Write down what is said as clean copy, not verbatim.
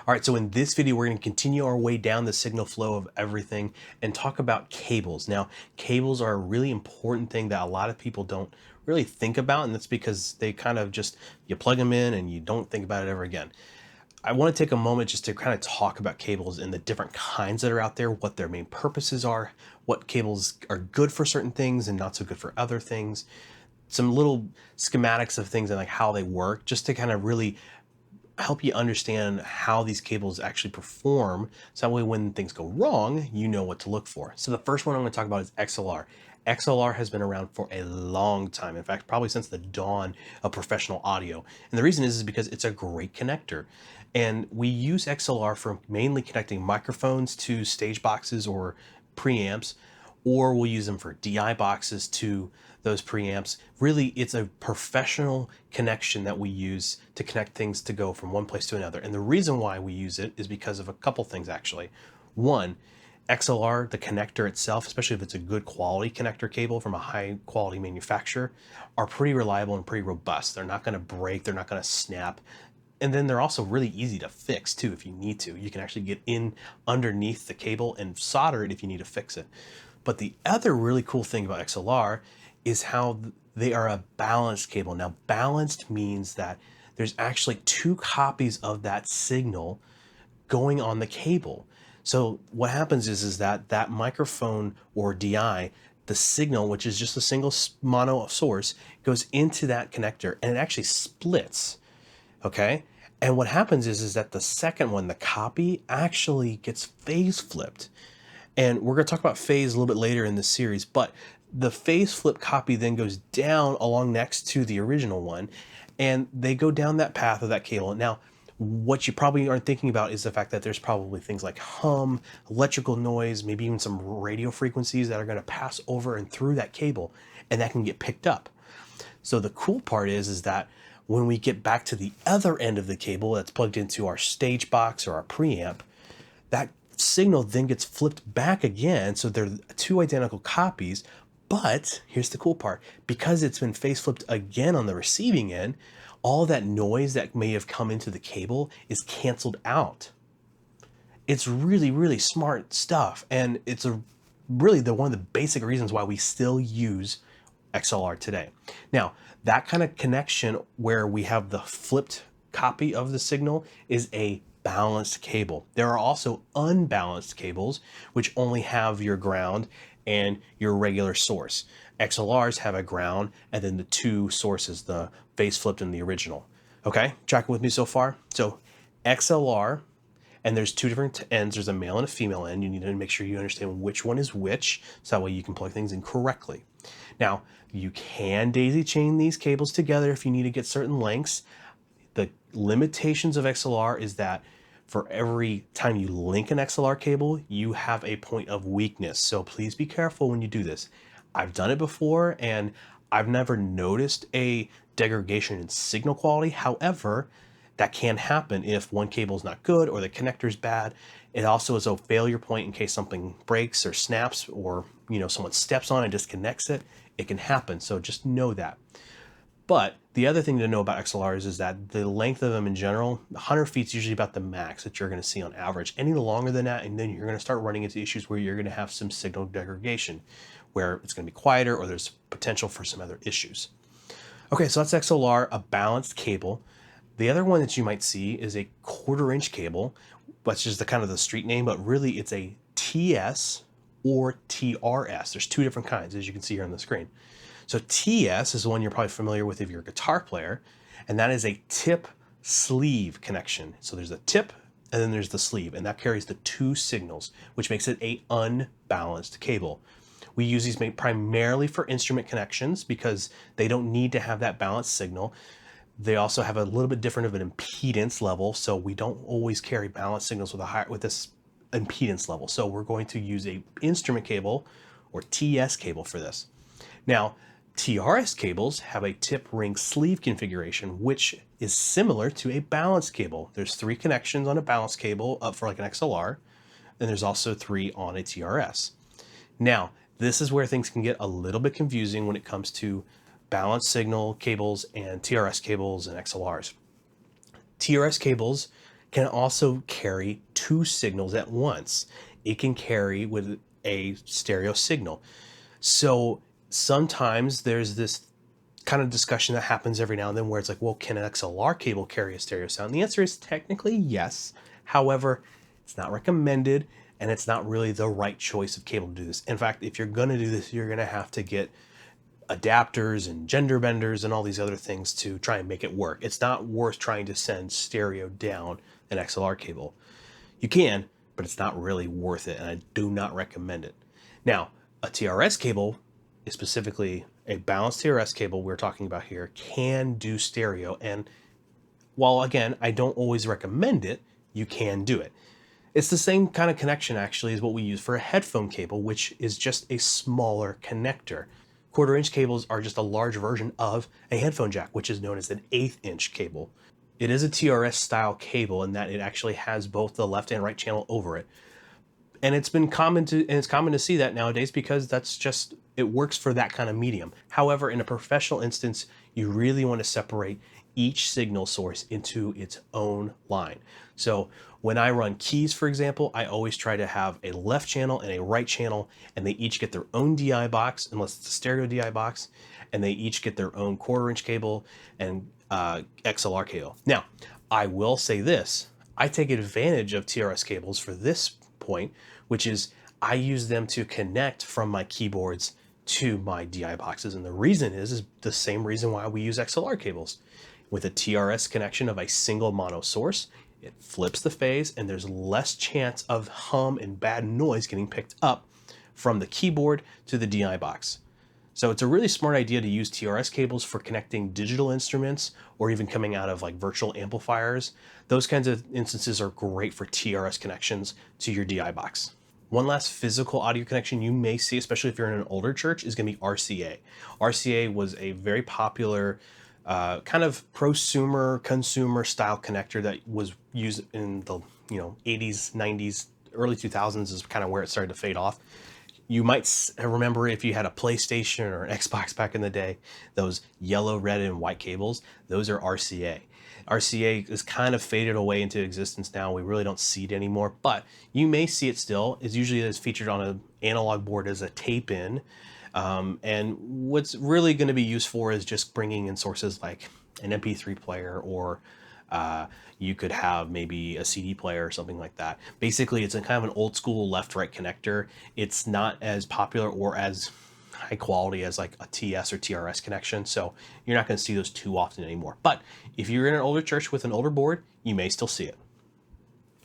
All right, so in this video, we're going to continue our way down the signal flow of everything and talk about cables. Now, cables are a really important thing that a lot of people don't really think about, and that's because they kind of just, you plug them in and you don't think about it ever again. I want to take a moment just to kind of talk about cables and the different kinds that are out there, what their main purposes are, what cables are good for certain things and not so good for other things, some little schematics of things and like how they work, just to kind of really help you understand how these cables actually perform, so that way when things go wrong, you know what to look for. So the first one I'm going to talk about is XLR. XLR has been around for a long time. In fact, probably since the dawn of professional audio. And the reason is because it's a great connector. And we use XLR for mainly connecting microphones to stage boxes or preamps, or we'll use them for DI boxes to those preamps. Really, it's a professional connection that we use to connect things to go from one place to another. And the reason why we use it is because of a couple things, actually. One, XLR, the connector itself, especially if it's a good quality connector cable from a high quality manufacturer, are pretty reliable and pretty robust. They're not going to break, they're not going to snap. And then they're also really easy to fix too if you need to. You can actually get in underneath the cable and solder it if you need to fix it. But the other really cool thing about XLR is how they are a balanced cable. Now, balanced means that there's actually two copies of that signal going on the cable. So what happens is that that microphone or DI, the signal, which is just a single mono source, goes into that connector and it actually splits. Okay. And what happens is that the second one, the copy, actually gets phase flipped. And we're going to talk about phase a little bit later in the series, but the phase flip copy then goes down along next to the original one, and they go down that path of that cable. Now, what you probably aren't thinking about is the fact that there's probably things like hum, electrical noise, maybe even some radio frequencies that are going to pass over and through that cable, and that can get picked up. So the cool part is that when we get back to the other end of the cable that's plugged into our stage box or our preamp, that signal then gets flipped back again. So they're two identical copies. But here's the cool part. Because it's been phase flipped again on the receiving end, all that noise that may have come into the cable is canceled out. It's really, really smart stuff. And it's really one of the basic reasons why we still use XLR today. Now, that kind of connection where we have the flipped copy of the signal is a balanced cable. There are also unbalanced cables, which only have your ground and your regular source. XLRs have a ground and then the two sources, the phase flipped and the original. Okay, tracking with me so far? So XLR, and there's two different ends. There's a male and a female end. You need to make sure you understand which one is which, so that way you can plug things in correctly. Now, you can daisy chain these cables together if you need to get certain lengths. The limitations of XLR is that for every time you link an XLR cable, you have a point of weakness. So please be careful when you do this. I've done it before and I've never noticed a degradation in signal quality. However, that can happen if one cable is not good or the connector is bad. It also is a failure point in case something breaks or snaps, or someone steps on it and disconnects it. It can happen. So just know that. But the other thing to know about XLRs is that the length of them in general, 100 feet is usually about the max that you're going to see on average. Any longer than that, and then you're going to start running into issues where you're going to have some signal degradation, where it's going to be quieter or there's potential for some other issues. Okay, so that's XLR, a balanced cable. The other one that you might see is a 1/4-inch cable, which is the kind of the street name, but really it's a TS or TRS. There's two different kinds, as you can see here on the screen. So TS is the one you're probably familiar with if you're a guitar player, and that is a tip sleeve connection. So there's a tip and then there's the sleeve, and that carries the two signals, which makes it an unbalanced cable. We use these primarily for instrument connections because they don't need to have that balanced signal. They also have a little bit different of an impedance level, so we don't always carry balanced signals with this impedance level. So we're going to use a instrument cable or TS cable for this. Now, TRS cables have a tip ring sleeve configuration, which is similar to a balanced cable. There's 3 connections on a balanced cable up for like an XLR, and there's also 3 on a TRS. Now, this is where things can get a little bit confusing when it comes to balanced signal cables and TRS cables and XLRs. TRS cables can also carry two signals at once. It can carry with a stereo signal. So sometimes there's this kind of discussion that happens every now and then where it's like, well, can an XLR cable carry a stereo sound? And the answer is technically yes. However, it's not recommended and it's not really the right choice of cable to do this. In fact, if you're going to do this, you're going to have to get adapters and gender benders and all these other things to try and make it work. It's not worth trying to send stereo down an XLR cable. You can, but it's not really worth it, and I do not recommend it. Now, a TRS cable, specifically a balanced TRS cable we're talking about here, can do stereo, and while again, I don't always recommend it, you can do it. It's the same kind of connection actually as what we use for a headphone cable, which is just a smaller connector. Quarter-inch cables are just a large version of a headphone jack, which is known as an eighth-inch cable. It is a TRS style cable in that it actually has both the left and right channel over it. And it's common to see that nowadays because that's just, it works for that kind of medium. However, in a professional instance, you really want to separate each signal source into its own line. So when I run keys, for example, I always try to have a left channel and a right channel, and they each get their own DI box, unless it's a stereo DI box, and they each get their own quarter-inch cable and XLR cable. Now, I will say this, I take advantage of TRS cables for this point, which is I use them to connect from my keyboards to my DI boxes. And the reason is the same reason why we use XLR cables. With a TRS connection of a single mono source, it flips the phase and there's less chance of hum and bad noise getting picked up from the keyboard to the DI box. So it's a really smart idea to use TRS cables for connecting digital instruments or even coming out of like virtual amplifiers. Those kinds of instances are great for TRS connections to your DI box. One last physical audio connection you may see, especially if you're in an older church, is going to be RCA. RCA was a very popular kind of prosumer, consumer style connector that was used in the 80s, 90s, early 2000s is kind of where it started to fade off. You might remember if you had a PlayStation or an Xbox back in the day, those yellow, red, and white cables, those are RCA. RCA is kind of faded away into existence now. We really don't see it anymore, but you may see it still. It's usually featured on an analog board as a tape-in. And what's really going to be used for is just bringing in sources like an MP3 player, or you could have maybe a CD player or something like that. Basically, it's a kind of an old school left-right connector. It's not as popular or as high quality as like a TS or TRS connection, so you're not going to see those too often anymore. But if you're in an older church with an older board, you may still see it.